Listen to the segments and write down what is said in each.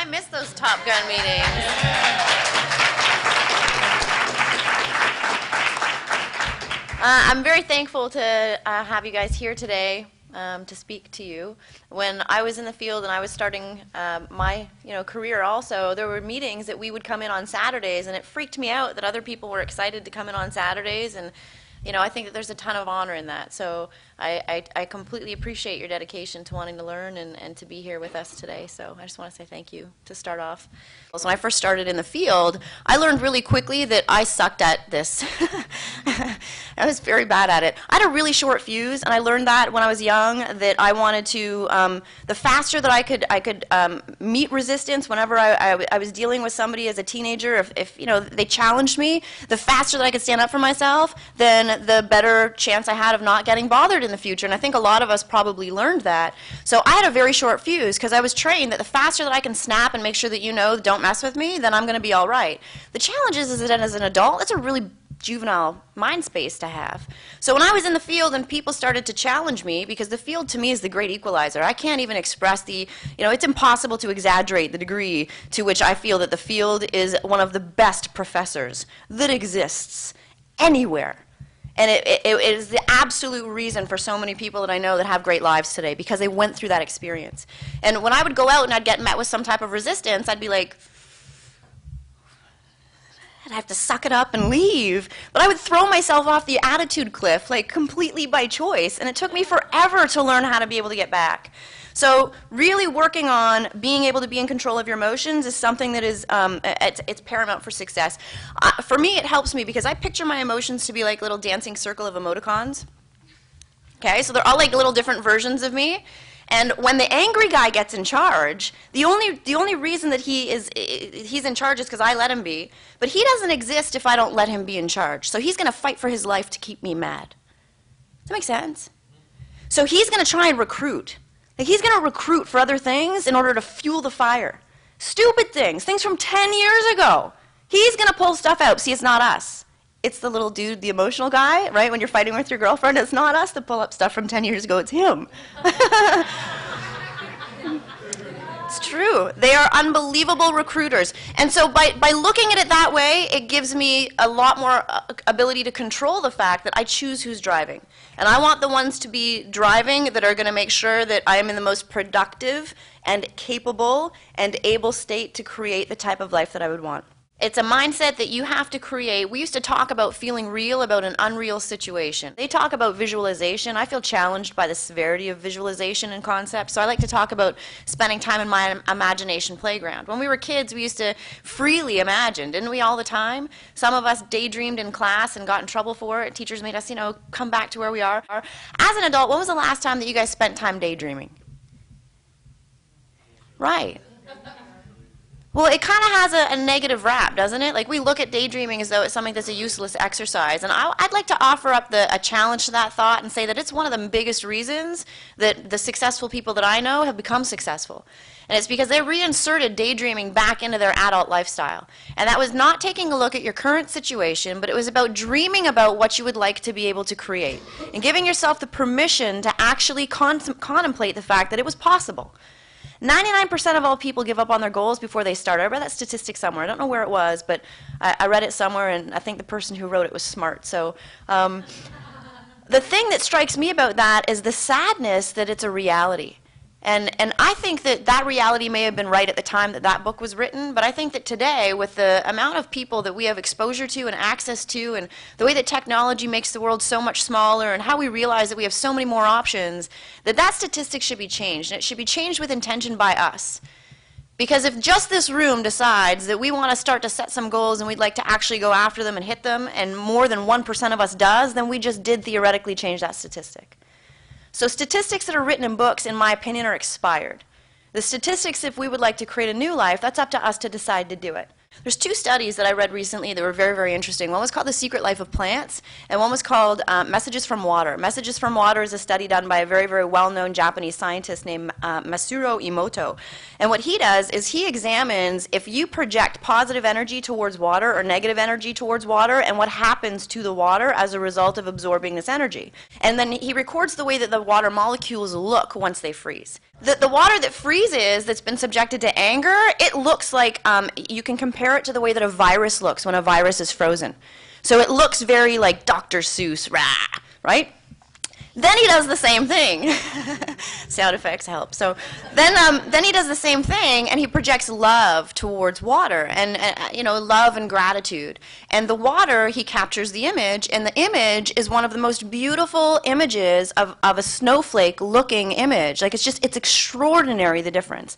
I miss those Top Gun meetings. I'm very thankful to have you guys here today to speak to you. When I was in the field and I was starting my career also, there were meetings that we would come in on Saturdays, and it freaked me out that other people were excited to come in on Saturdays, and I think that there's a ton of honor in that. So I completely appreciate your dedication to wanting to learn and to be here with us today. So I just want to say thank you to start off. So when I first started in the field, I learned really quickly that I sucked at this. I was very bad at it. I had a really short fuse, and I learned that when I was young, that I wanted to, the faster that I could meet resistance whenever I was dealing with somebody as a teenager, if they challenged me, the faster that I could stand up for myself, then the better chance I had of not getting bothered in the future. And I think a lot of us probably learned that. So I had a very short fuse because I was trained that the faster that I can snap and make sure that don't mess with me, then I'm going to be all right. The challenge is that as an adult, it's a really juvenile mind space to have. So when I was in the field and people started to challenge me, because the field to me is the great equalizer, I can't even express it's impossible to exaggerate the degree to which I feel that the field is one of the best professors that exists anywhere. And it is the absolute reason for so many people that I know that have great lives today, because they went through that experience. And when I would go out and I'd get met with some type of resistance, I'd be like, I'd have to suck it up and leave. But I would throw myself off the attitude cliff, like completely by choice. And it took me forever to learn how to be able to get back. So really working on being able to be in control of your emotions is something that is it's paramount for success. For me, it helps me because I picture my emotions to be like little dancing circle of emoticons. Okay, so they're all like little different versions of me. And when the angry guy gets in charge, the only reason that he's in charge is because I let him be. But he doesn't exist if I don't let him be in charge. So he's going to fight for his life to keep me mad. Does that make sense? So he's going to try and recruit. Like he's going to recruit for other things in order to fuel the fire. Stupid things from 10 years ago. He's going to pull stuff out. See, it's not us. It's the little dude, the emotional guy, right? When you're fighting with your girlfriend, it's not us that pull up stuff from 10 years ago. It's him. It's true. They are unbelievable recruiters. And so by looking at it that way, it gives me a lot more ability to control the fact that I choose who's driving. And I want the ones to be driving that are going to make sure that I am in the most productive and capable and able state to create the type of life that I would want. It's a mindset that you have to create. We used to talk about feeling real about an unreal situation. They talk about visualization. I feel challenged by the severity of visualization and concepts, so I like to talk about spending time in my imagination playground. When we were kids, we used to freely imagine, didn't we, all the time? Some of us daydreamed in class and got in trouble for it. Teachers made us, come back to where we are. As an adult, when was the last time that you guys spent time daydreaming? Right. Well, it kind of has a negative rap, doesn't it? Like we look at daydreaming as though it's something that's a useless exercise. And I'd like to offer up a challenge to that thought and say that it's one of the biggest reasons that the successful people that I know have become successful. And it's because they reinserted daydreaming back into their adult lifestyle. And that was not taking a look at your current situation, but it was about dreaming about what you would like to be able to create and giving yourself the permission to actually contemplate the fact that it was possible. 99% of all people give up on their goals before they start. I read that statistic somewhere. I don't know where it was, but I read it somewhere, and I think the person who wrote it was smart. So the thing that strikes me about that is the sadness that it's a reality. And I think that reality may have been right at the time that book was written, but I think that today, with the amount of people that we have exposure to and access to, and the way that technology makes the world so much smaller, and how we realize that we have so many more options, that statistic should be changed. And it should be changed with intention by us. Because if just this room decides that we want to start to set some goals and we'd like to actually go after them and hit them, and more than 1% of us does, then we just did theoretically change that statistic. So statistics that are written in books, in my opinion, are expired. The statistics, if we would like to create a new life, that's up to us to decide to do it. There's two studies that I read recently that were very, very interesting. One was called The Secret Life of Plants, and one was called Messages from Water. Messages from Water is a study done by a very, very well-known Japanese scientist named Masaru Emoto. And what he does is he examines if you project positive energy towards water or negative energy towards water, and what happens to the water as a result of absorbing this energy. And then he records the way that the water molecules look once they freeze. The water that freezes, that's been subjected to anger, it looks like, you can compare it to the way that a virus looks when a virus is frozen. So it looks very like Dr. Seuss, rah, right? Then he does the same thing. Sound effects help. So then he does the same thing, and he projects love towards water, and love and gratitude. And the water, he captures the image, and the image is one of the most beautiful images of a snowflake-looking image. Like, it's extraordinary, the difference.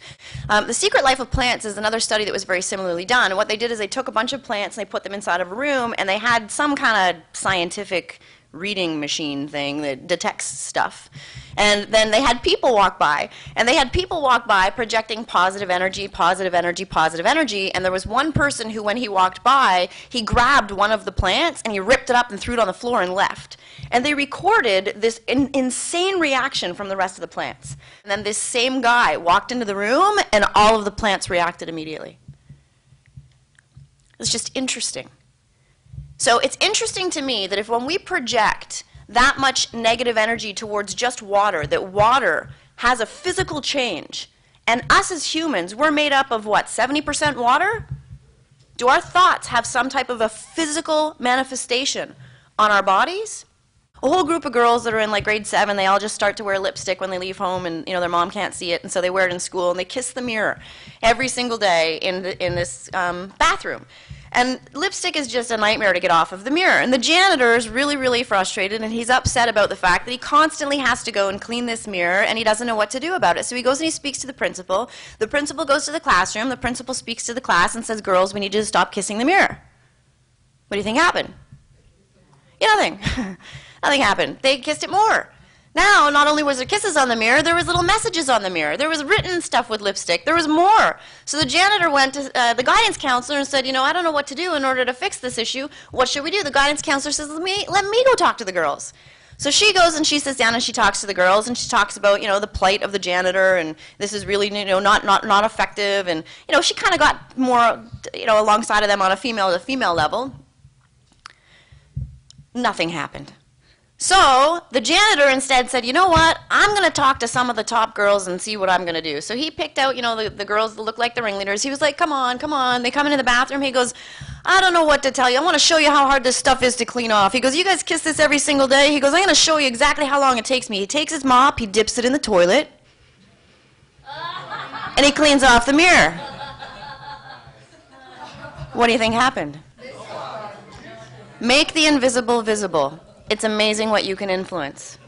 The Secret Life of Plants is another study that was very similarly done. And what they did is they took a bunch of plants and they put them inside of a room, and they had some kind of scientific reading machine thing that detects stuff. And then they had people walk by, and they had people walk by projecting positive energy, positive energy, positive energy, and there was one person who, when he walked by, he grabbed one of the plants and he ripped it up and threw it on the floor and left. And they recorded this insane reaction from the rest of the plants. And then this same guy walked into the room and all of the plants reacted immediately. It's just interesting. So it's interesting to me that if when we project that much negative energy towards just water, that water has a physical change, and us as humans, we're made up of what, 70% water? Do our thoughts have some type of a physical manifestation on our bodies? A whole group of girls that are in like grade 7, they all just start to wear lipstick when they leave home, and their mom can't see it, and so they wear it in school, and they kiss the mirror every single day in this bathroom. And lipstick is just a nightmare to get off of the mirror. And the janitor is really, really frustrated, and he's upset about the fact that he constantly has to go and clean this mirror, and he doesn't know what to do about it. So he goes and he speaks to the principal. The principal goes to the classroom. The principal speaks to the class and says, "Girls, we need you to stop kissing the mirror." What do you think happened? Yeah, nothing. Nothing happened. They kissed it more. Now, not only was there kisses on the mirror, there was little messages on the mirror. There was written stuff with lipstick. There was more. So the janitor went to the guidance counselor and said, I don't know what to do in order to fix this issue. What should we do? The guidance counselor says, let me go talk to the girls. So she goes and she sits down and she talks to the girls, and she talks about, the plight of the janitor, and this is really, not effective. And, she kind of got more, alongside of them on a female-to-female level. Nothing happened. So the janitor instead said, you know what, I'm going to talk to some of the top girls and see what I'm going to do. So he picked out, the girls that look like the ringleaders. He was like, come on, come on. They come into the bathroom. He goes, I don't know what to tell you. I want to show you how hard this stuff is to clean off. He goes, you guys kiss this every single day? He goes, I'm going to show you exactly how long it takes me. He takes his mop, he dips it in the toilet, and he cleans off the mirror. What do you think happened? Make the invisible visible. It's amazing what you can influence.